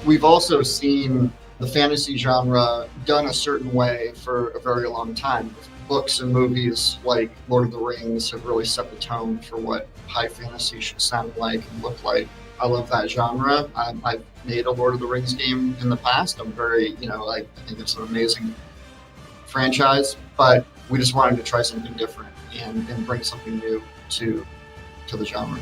We've also seen the fantasy genre done a certain way for a very long time. Books and movies like Lord of the Rings have really set the tone for what high fantasy should sound like and look like. I love that genre. I've made a Lord of the Rings game in the past. I'm very, I think it's an amazing franchise, but we just wanted to try something different and bring something new to the genre.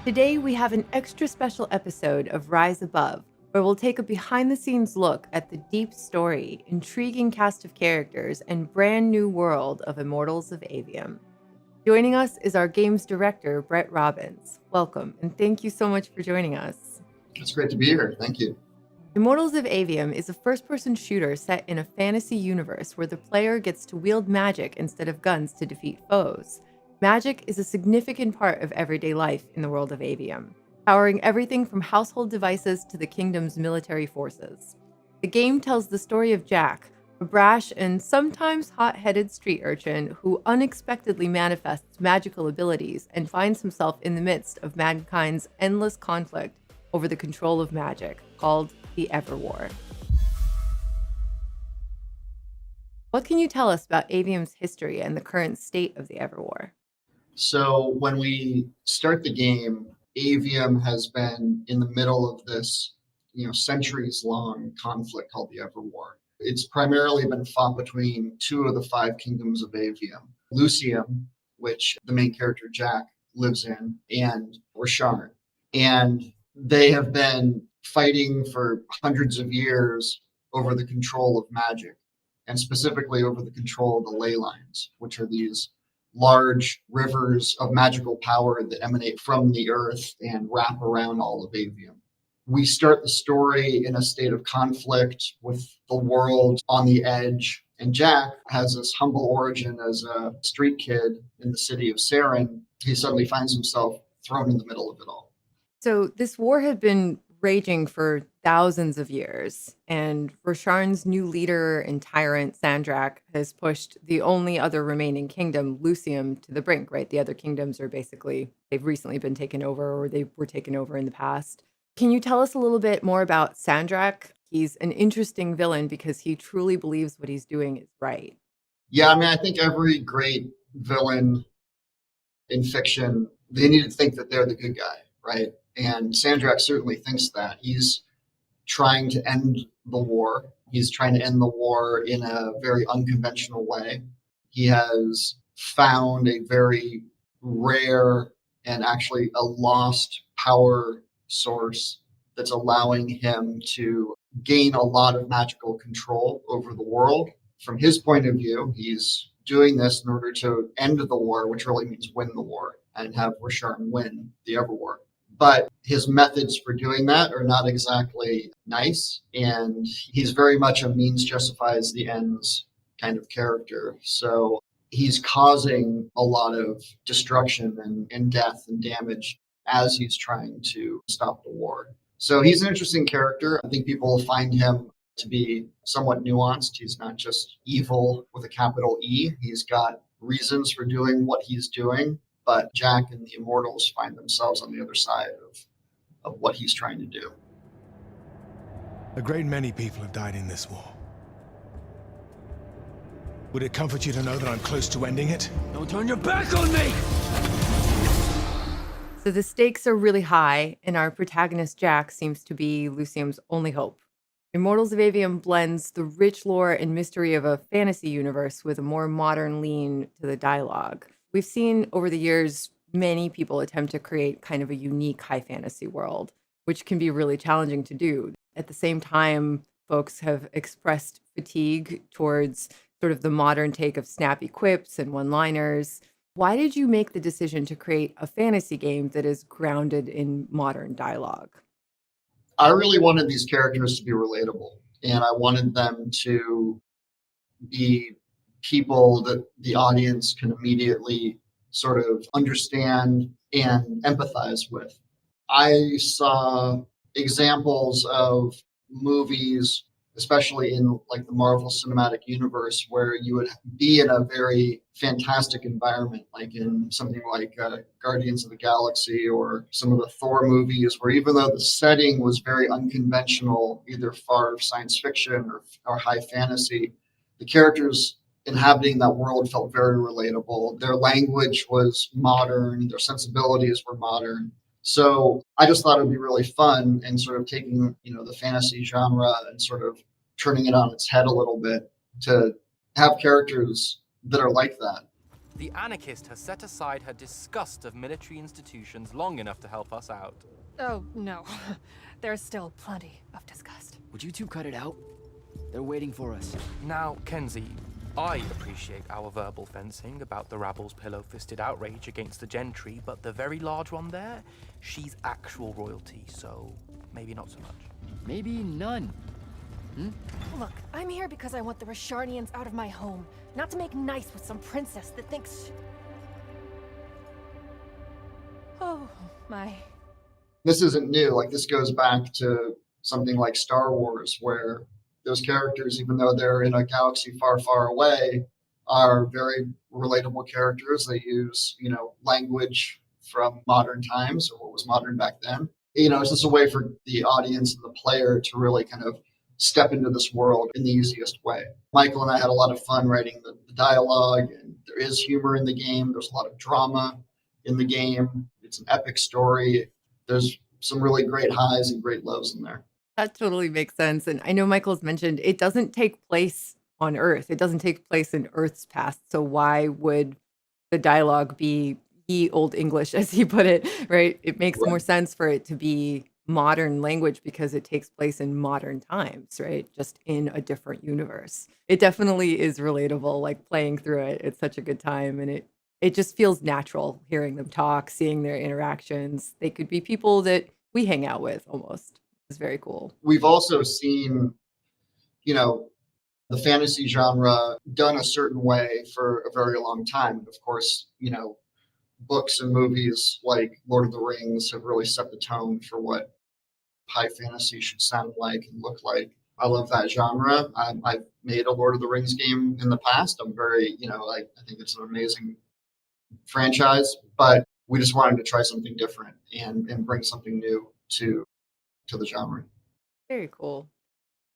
Today, we have an extra special episode of Rise Above, where we'll take a behind-the-scenes look at the deep story, intriguing cast of characters, and brand new world of Immortals of Aveum. Joining us is our games director, Bret Robbins. Welcome, and thank you so much for joining us. It's great to be here. Thank you. Immortals of Aveum is a first-person shooter set in a fantasy universe where the player gets to wield magic instead of guns to defeat foes. Magic is a significant part of everyday life in the world of Aveum, powering everything from household devices to the kingdom's military forces. The game tells the story of Jack, a brash and sometimes hot-headed street urchin who unexpectedly manifests magical abilities and finds himself in the midst of mankind's endless conflict over the control of magic, called the Everwar. What can you tell us about Aveum's history and the current state of the Everwar? So when we start the game, Avium has been in the middle of this, centuries-long conflict called the Everwar. It's primarily been fought between two of the five kingdoms of Avium, Lucium, which the main character Jack lives in, and Rasharn. And they have been fighting for hundreds of years over the control of magic, and specifically over the control of the ley lines, which are these large rivers of magical power that emanate from the earth and wrap around all of Avium. We start the story in a state of conflict with the world on the edge, and Jack has this humble origin as a street kid in the city of Saren. He suddenly finds himself thrown in the middle of it all. So this war had been raging for thousands of years, and Rasharn's new leader and tyrant, Sandrak, has pushed the only other remaining kingdom, Lucium, to the brink, right? The other kingdoms are basically, they've recently been taken over, or they were taken over in the past. Can you tell us a little bit more about Sandrak? He's an interesting villain because he truly believes what he's doing is right. Yeah, I think every great villain in fiction, they need to think that they're the good guy, right? And Sandrak certainly thinks that. He's trying to end the war. He's trying to end the war in a very unconventional way. He has found a very rare and actually a lost power source that's allowing him to gain a lot of magical control over the world. From his point of view, he's doing this in order to end the war, which really means win the war and have Rasharn win the Everwar. But his methods for doing that are not exactly nice, and he's very much a means justifies the ends kind of character. So he's causing a lot of destruction and death and damage as he's trying to stop the war. So he's an interesting character. I think people will find him to be somewhat nuanced. He's not just evil with a capital E. He's got reasons for doing what he's doing, but Jack and the Immortals find themselves on the other side of what he's trying to do. A great many people have died in this war. Would it comfort you to know that I'm close to ending it? Don't turn your back on me! So the stakes are really high, and our protagonist Jack seems to be Lucium's only hope. Immortals of Aveum blends the rich lore and mystery of a fantasy universe with a more modern lean to the dialogue. We've seen over the years many people attempt to create kind of a unique high fantasy world, which can be really challenging to do. At the same time, folks have expressed fatigue towards sort of the modern take of snappy quips and one-liners. Why did you make the decision to create a fantasy game that is grounded in modern dialogue? I really wanted these characters to be relatable, and I wanted them to be people that the audience can immediately sort of understand and empathize with. I saw examples of movies especially in like the Marvel Cinematic Universe, where you would be in a very fantastic environment, like in something like Guardians of the Galaxy or some of the Thor movies, where even though the setting was very unconventional, either far science fiction or high fantasy, the characters inhabiting that world felt very relatable. Their language was modern, their sensibilities were modern. So I just thought it would be really fun and sort of taking, the fantasy genre and sort of turning it on its head a little bit to have characters that are like that. The anarchist has set aside her disgust of military institutions long enough to help us out. Oh, no. There's still plenty of disgust. Would you two cut it out? They're waiting for us. Now, Kenzie, I appreciate our verbal fencing about the rabble's pillow-fisted outrage against the gentry, but the very large one there, she's actual royalty, so maybe not so much. Maybe none. Look, I'm here because I want the Rasharnians out of my home, not to make nice with some princess that thinks... Oh, my... This isn't new. Like, this goes back to something like Star Wars, where those characters, even though they're in a galaxy far, far away, are very relatable characters. They use, language from modern times, or what was modern back then. It's just a way for the audience and the player to really kind of step into this world in the easiest way. Michael and I had a lot of fun writing the dialogue, and there is humor in the game. There's a lot of drama in the game. It's an epic story. There's some really great highs and great lows in there. That totally makes sense. And I know Michael's mentioned it doesn't take place on Earth. It doesn't take place in Earth's past. So why would the dialogue be ye old English, as he put it, right? It makes more sense for it to be modern language because it takes place in modern times, right? Just in a different universe. It definitely is relatable, like playing through it. It's such a good time. And it just feels natural hearing them talk, seeing their interactions. They could be people that we hang out with almost. It's very cool. We've also seen, the fantasy genre done a certain way for a very long time. And of course, books and movies like Lord of the Rings have really set the tone for what high fantasy should sound like and look like. I love that genre. I've made a Lord of the Rings game in the past. I'm very, I think it's an amazing franchise, but we just wanted to try something different and bring something new to the genre. Very cool.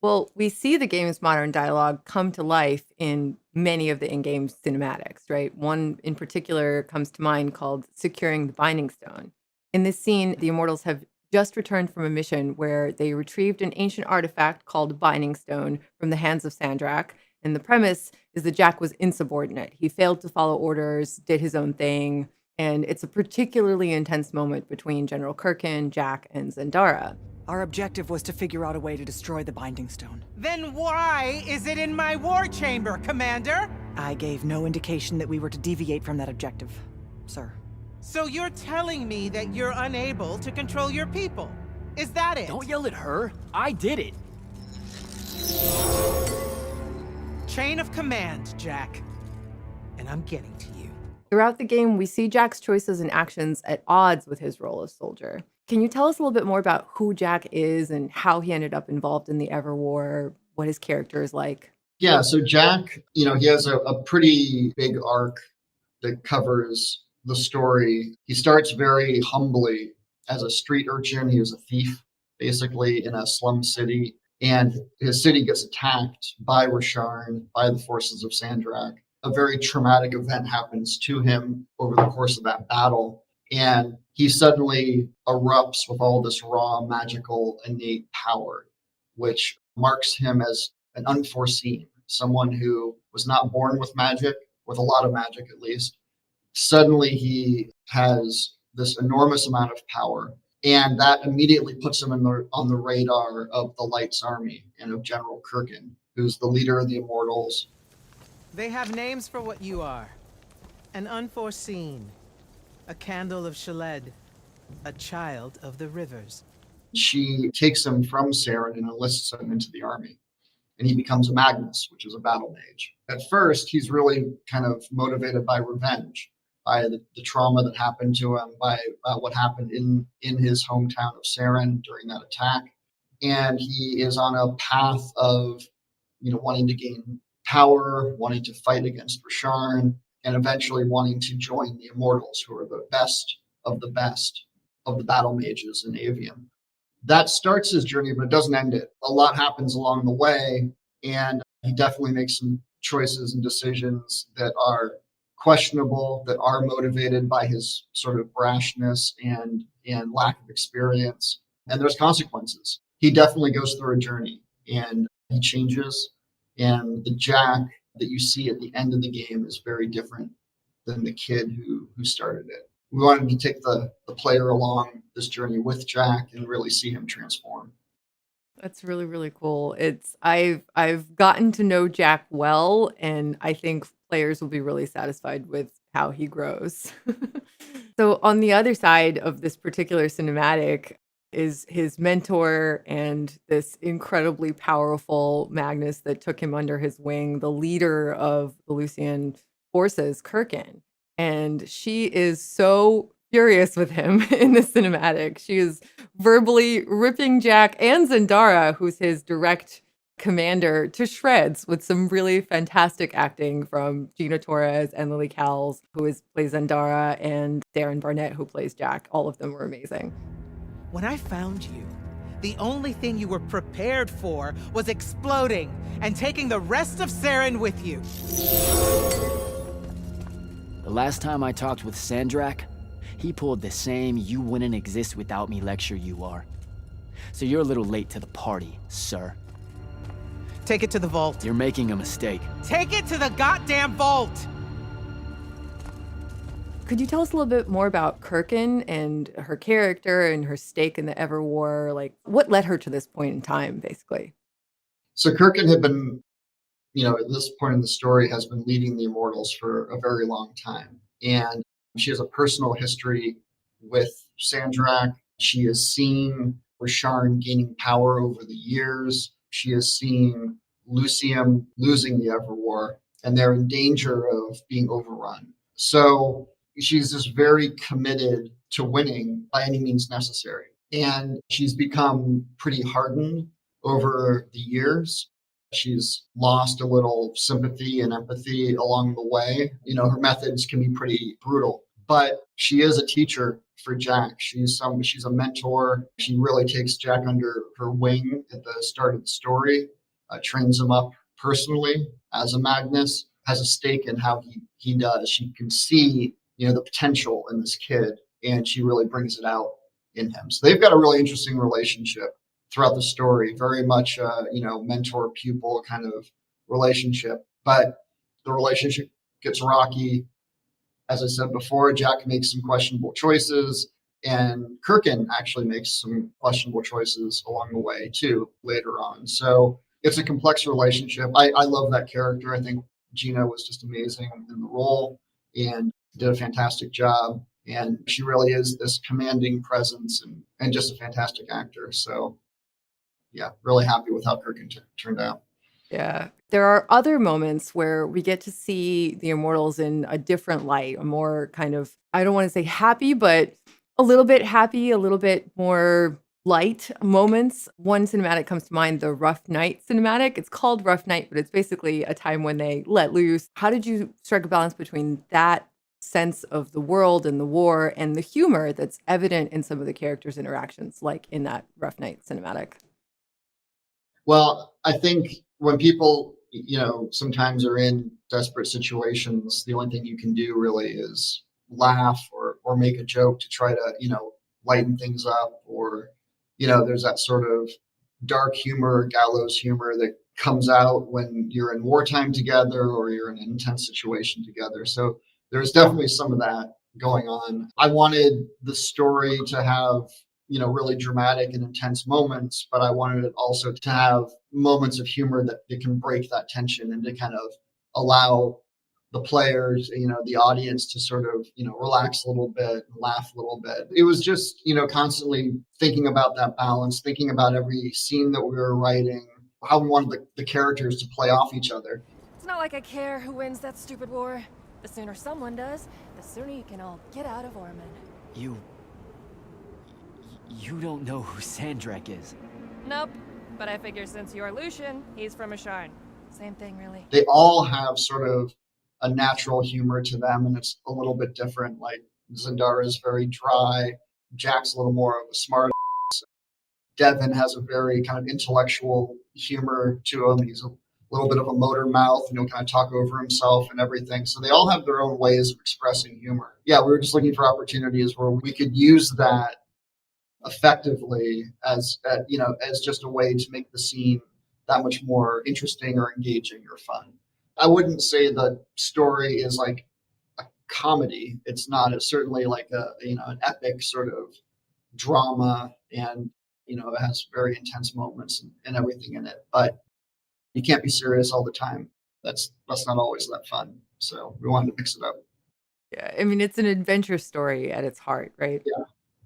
Well, we see the game's modern dialogue come to life in many of the in-game cinematics, right? One in particular comes to mind called Securing the Binding Stone. In this scene, the Immortals have just returned from a mission where they retrieved an ancient artifact called Binding Stone from the hands of Sandrak. And the premise is that Jack was insubordinate. He failed to follow orders, did his own thing. And it's a particularly intense moment between General Kirkin, Jack, and Zendara. Our objective was to figure out a way to destroy the Binding Stone. Then why is it in my war chamber, Commander? I gave no indication that we were to deviate from that objective, sir. So you're telling me that you're unable to control your people? Is that it? Don't yell at her. I did it. Chain of command, Jack. And I'm getting to you. Throughout the game, we see Jack's choices and actions at odds with his role as soldier. Can you tell us a little bit more about who Jack is and how he ended up involved in the Everwar, what his character is like? Yeah, so Jack, he has a pretty big arc that covers the story. He starts very humbly as a street urchin. He was a thief, basically, in a slum city. And his city gets attacked by Rasharn, by the forces of Sandrak. A very traumatic event happens to him over the course of that battle. And he suddenly erupts with all this raw, magical, innate power, which marks him as an unforeseen, someone who was not born with magic, with a lot of magic at least. Suddenly he has this enormous amount of power, and that immediately puts him on the radar of the Light's army and of General Kirkin, who's the leader of the Immortals. They have names for what you are. An unforeseen. A candle of Shaled. A child of the rivers. She takes him from Saren and enlists him into the army. And he becomes a Magnus, which is a battle mage. At first, he's really kind of motivated by revenge, by the trauma that happened to him, by what happened in his hometown of Saren during that attack. and he is on a path of, wanting to gain power, wanting to fight against Rasharn, and eventually wanting to join the Immortals, who are the best of the best of the battle mages in Avium. That starts his journey, but it doesn't end it. A lot happens along the way, and he definitely makes some choices and decisions that are questionable, that are motivated by his sort of brashness and lack of experience. And there's consequences. He definitely goes through a journey and he changes. And the Jack that you see at the end of the game is very different than the kid who started it. We wanted to take the player along this journey with Jack and really see him transform. That's really, really cool. I've gotten to know Jack well, and I think players will be really satisfied with how he grows. So on the other side of this particular cinematic is his mentor and this incredibly powerful Magnus that took him under his wing, the leader of the Lucian forces, Kirkin. And she is so furious with him in the cinematic. She is verbally ripping Jack and Zendara, who's his direct commander, to shreds with some really fantastic acting from Gina Torres and Lily Cowles, plays Zendara, and Darren Barnett, who plays Jack. All of them were amazing. When I found you, the only thing you were prepared for was exploding and taking the rest of Saren with you. The last time I talked with Sandrak, he pulled the same "you wouldn't exist without me" lecture you are. So you're a little late to the party, sir. Take it to the vault. You're making a mistake. Take it to the goddamn vault! Could you tell us a little bit more about Kirkin and her character and her stake in the Everwar? Like, what led her to this point in time, basically? So Kirkin had been, at this point in the story, has been leading the Immortals for a very long time. And she has a personal history with Sandrak. She has seen Rasharn gaining power over the years. She has seen Lucium losing the Everwar, and they're in danger of being overrun. So she's just very committed to winning by any means necessary. And she's become pretty hardened over the years. She's lost a little sympathy and empathy along the way. Her methods can be pretty brutal, but she is a teacher for Jack. She's a mentor. She really takes Jack under her wing at the start of the story, trains him up personally as a Magnus, has a stake in how he does. She can see, the potential in this kid, and she really brings it out in him. So they've got a really interesting relationship throughout the story, very much mentor pupil kind of relationship. But the relationship gets rocky. As I said before, Jack makes some questionable choices, and Kirkin actually makes some questionable choices along the way too later on. So it's a complex relationship. I love that character. I think Gina was just amazing in the role and did a fantastic job. And she really is this commanding presence and just a fantastic actor. So yeah, really happy with how Kirkin turned out. Yeah. There are other moments where we get to see the Immortals in a different light, a more kind of, I don't want to say happy, but a little bit happy, a little bit more light moments. One cinematic comes to mind, the Rough Night cinematic. It's called Rough Night, but it's basically a time when they let loose. How did you strike a balance between that sense of the world and the war and the humor that's evident in some of the characters' interactions, like in that Rough Night cinematic? Well, I think when people, sometimes are in desperate situations, the only thing you can do really is laugh or make a joke to try to, lighten things up. Or, there's that sort of dark humor, gallows humor that comes out when you're in wartime together or you're in an intense situation together. So there's definitely some of that going on. I wanted the story to have, really dramatic and intense moments, but I wanted it also to have moments of humor that can break that tension and to kind of allow the players, the audience to sort of, relax a little bit, laugh a little bit. It was just, constantly thinking about that balance, thinking about every scene that we were writing, how we wanted the characters to play off each other. It's not like I care who wins that stupid war. The sooner someone does, the sooner you can all get out of Orman. You don't know who Sandrak is. Nope. But I figure since you're Lucian, he's from Asharn. Same thing, really. They all have sort of a natural humor to them, and it's a little bit different. Like Zendara is very dry, Jack's a little more of a smart. Devin has a very kind of intellectual humor to him. He's a little bit of a motor mouth, kind of talk over himself and everything. So they all have their own ways of expressing humor. Yeah, we were just looking for opportunities where we could use that effectively as as just a way to make the scene that much more interesting or engaging or fun. I wouldn't say the story is like a comedy. It's not. It's certainly like an epic sort of drama, and it has very intense moments and everything in it. But you can't be serious all the time. That's not always that fun. So we wanted to mix it up. Yeah, I mean, it's an adventure story at its heart, right?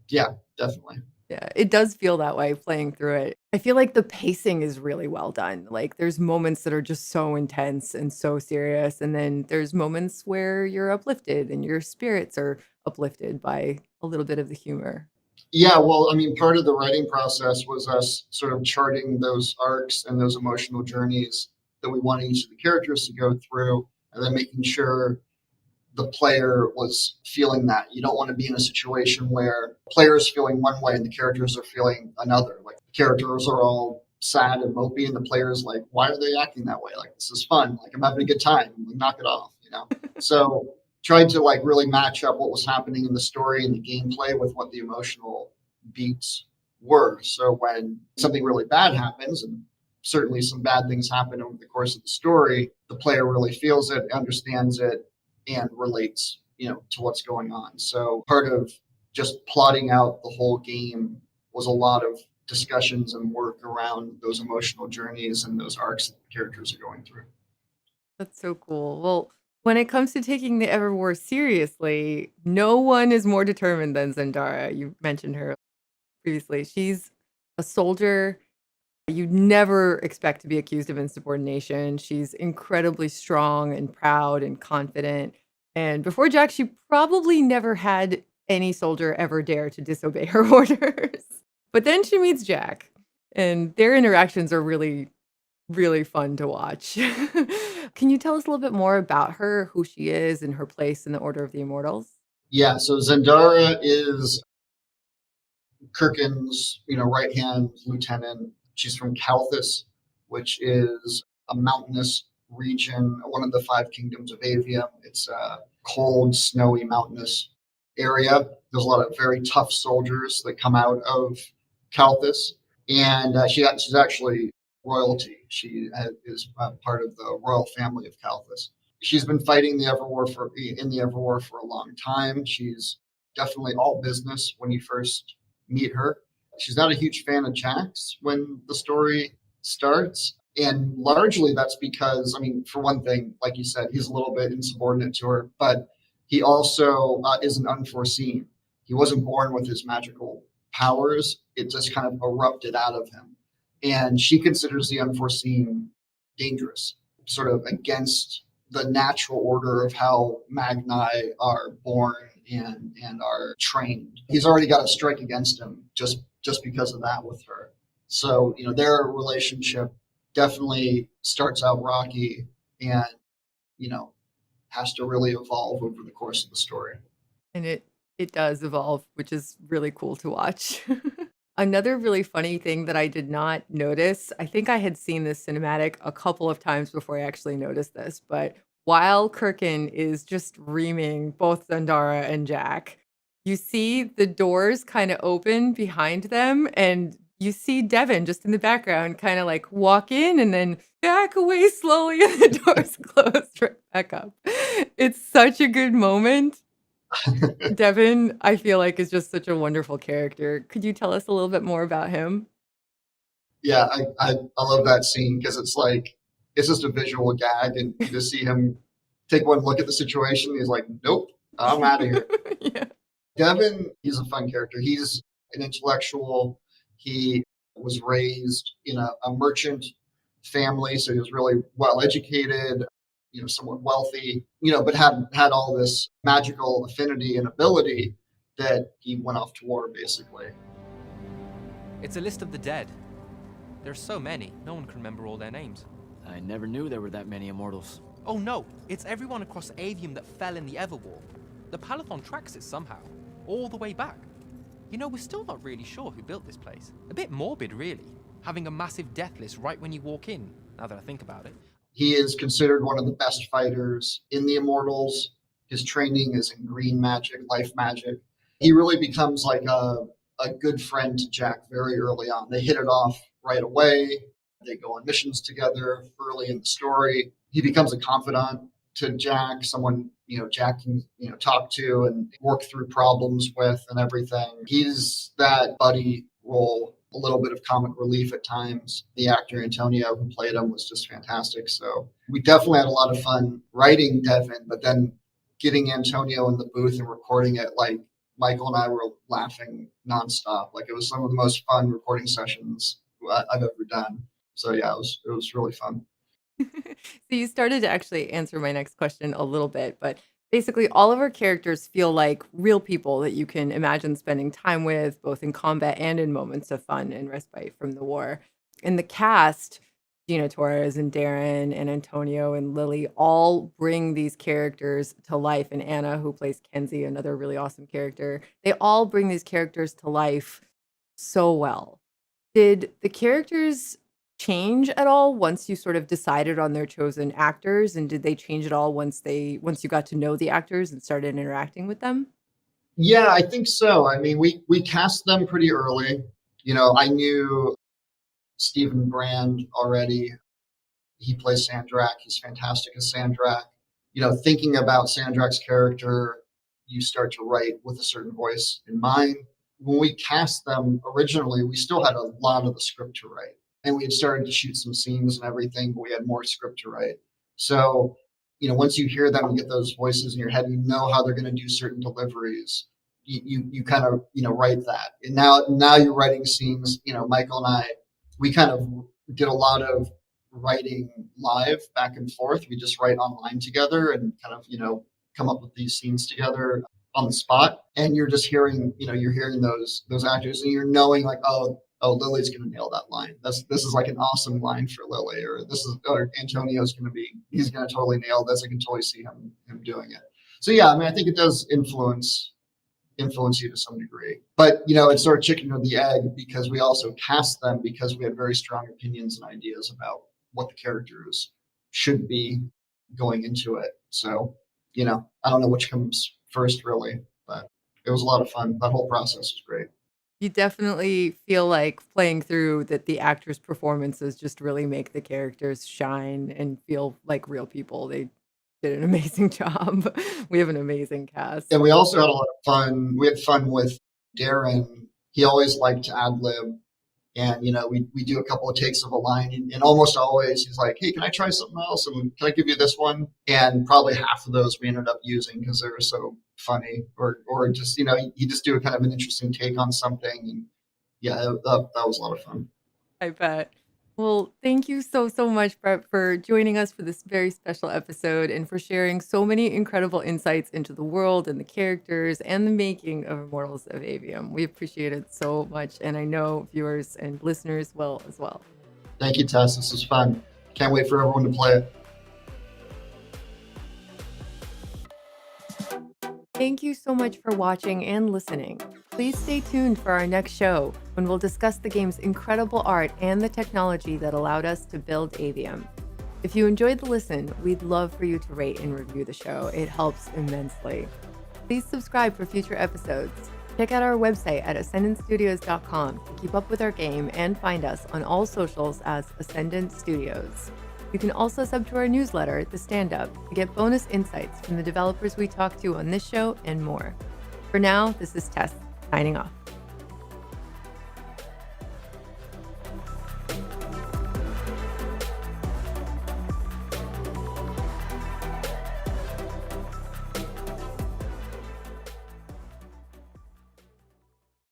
Yeah, definitely. Yeah, it does feel that way playing through it. I feel like the pacing is really well done. Like there's moments that are just so intense and so serious, and then there's moments where you're uplifted and your spirits are uplifted by a little bit of the humor. Yeah, well, I mean, part of the writing process was us sort of charting those arcs and those emotional journeys that we wanted each of the characters to go through, and then making sure the player was feeling that. You don't want to be in a situation where the player is feeling one way and the characters are feeling another. Like the characters are all sad and mopey, and the player's like, why are they acting that way? Like, this is fun. Like, I'm having a good time. Like, knock it off. So tried to like really match up what was happening in the story and the gameplay with what the emotional beats were. So when something really bad happens, and certainly some bad things happen over the course of the story, the player really feels it, understands it, and relates, to what's going on. So part of just plotting out the whole game was a lot of discussions and work around those emotional journeys and those arcs that the characters are going through. That's so cool. Well, when it comes to taking the Everwar seriously, no one is more determined than Zendara. You mentioned her previously. She's a soldier you'd never expect to be accused of insubordination. She's incredibly strong and proud and confident. And before Jack, she probably never had any soldier ever dare to disobey her orders. But then she meets Jack, and their interactions are really, really fun to watch. Can you tell us a little bit more about her, who she is, and her place in the Order of the Immortals? Yeah, so Zendara is Kirkin's, right-hand lieutenant. She's from Kalthus, which is a mountainous region, one of the five kingdoms of Aveum. It's a cold, snowy, mountainous area. There's a lot of very tough soldiers that come out of Kalthus, and she's actually royalty. She is part of the royal family of Kalthus. She's been fighting in the Everwar for a long time. She's definitely all business when you first meet her. She's not a huge fan of Jax when the story starts. And largely that's because, I mean, for one thing, like you said, he's a little bit insubordinate to her, but he also is an unforeseen. He wasn't born with his magical powers. It just kind of erupted out of him. And she considers the unforeseen dangerous, sort of against the natural order of how Magni are born and are trained. He's already got a strike against him just because of that with her. So, their relationship definitely starts out rocky and, has to really evolve over the course of the story. And it does evolve, which is really cool to watch. Another really funny thing that I did not notice, I think I had seen this cinematic a couple of times before I actually noticed this, but while Kirkin is just reaming both Zendara and Jack, you see the doors kind of open behind them, and you see Devin just in the background kind of like walk in and then back away slowly, and the doors close right back up. It's such a good moment. Devin, I feel like, is just such a wonderful character. Could you tell us a little bit more about him? Yeah, I love that scene because it's just a visual gag, and you just see him take one look at the situation. He's like, nope, I'm out of here. Yeah. Devin, he's a fun character. He's an intellectual. He was raised in a merchant family, so he was really well educated, somewhat wealthy, but had all this magical affinity and ability that he went off to war, basically. It's a list of the dead. There's so many, no one can remember all their names. I never knew there were that many Immortals. Oh no, it's everyone across Avium that fell in the Everwar. The Palathon tracks it somehow, all the way back. You know, we're still not really sure who built this place. A bit morbid, really, having a massive death list right when you walk in, now that I think about it. He is considered one of the best fighters in the Immortals. His training is in green magic, life magic. He really becomes like a good friend to Jack very early on. They hit it off right away. They go on missions together early in the story. He becomes a confidant to Jack, someone, Jack can, talk to and work through problems with and everything. He's that buddy role, a little bit of comic relief at times. The actor Antonio who played him was just fantastic. So we definitely had a lot of fun writing Devin, but then getting Antonio in the booth and recording it, like Michael and I were laughing nonstop. Like it was some of the most fun recording sessions I've ever done. So yeah, it was really fun. So you started to actually answer my next question a little bit, but basically all of our characters feel like real people that you can imagine spending time with, both in combat and in moments of fun and respite from the war. And the cast, Gina Torres and Darren and Antonio and Lily, all bring these characters to life. And Anna, who plays Kenzie, another really awesome character, they all bring these characters to life so well. Did the characters change at all once you sort of decided on their chosen actors, and did they change at all once you got to know the actors and started interacting with them? Yeah, I think so. I mean, we cast them pretty early. I knew Stephen Brand already. He plays Sandrak. He's fantastic as Sandrak. Thinking about Sandrak's character, you start to write with a certain voice in mind. When we cast them originally, we still had a lot of the script to write. And we had started to shoot some scenes and everything, but we had more script to write. So, once you hear them and get those voices in your head, you know how they're going to do certain deliveries. You kind of, write that. And now you're writing scenes, Michael and I, we kind of did a lot of writing live back and forth. We just write online together and kind of, come up with these scenes together on the spot. And you're just hearing, you're hearing those actors and you're knowing like, oh, Lily's going to nail that line. This is like an awesome line for Lily, or Antonio's going to he's going to totally nail this. I can totally see him doing it. So yeah, I mean, I think it does influence you to some degree, but it's sort of chicken or the egg, because we also cast them because we had very strong opinions and ideas about what the characters should be going into it. So, I don't know which comes first really, but it was a lot of fun. That whole process was great. You definitely feel like playing through that the actors' performances just really make the characters shine and feel like real people. They did an amazing job. We have an amazing cast. And we also had a lot of fun. We had fun with Darren. He always liked to ad lib. And, we do a couple of takes of a line, and almost always he's like, hey, can I try something else? And can I give you this one? And probably half of those we ended up using because they were so funny, or just, he just do a kind of an interesting take on something. And yeah, that was a lot of fun. I bet. Well, thank you so much, Bret, for joining us for this very special episode and for sharing so many incredible insights into the world and the characters and the making of Immortals of Aveum. We appreciate it so much, and I know viewers and listeners will as well. Thank you, Tess. This was fun. Can't wait for everyone to play it. Thank you so much for watching and listening. Please stay tuned for our next show, when we'll discuss the game's incredible art and the technology that allowed us to build Avium. If you enjoyed the listen, we'd love for you to rate and review the show. It helps immensely. Please subscribe for future episodes. Check out our website at ascendantstudios.com to keep up with our game and find us on all socials as Ascendant Studios. You can also sub to our newsletter, The Stand Up, to get bonus insights from the developers we talk to on this show and more. For now, this is Tess, signing off.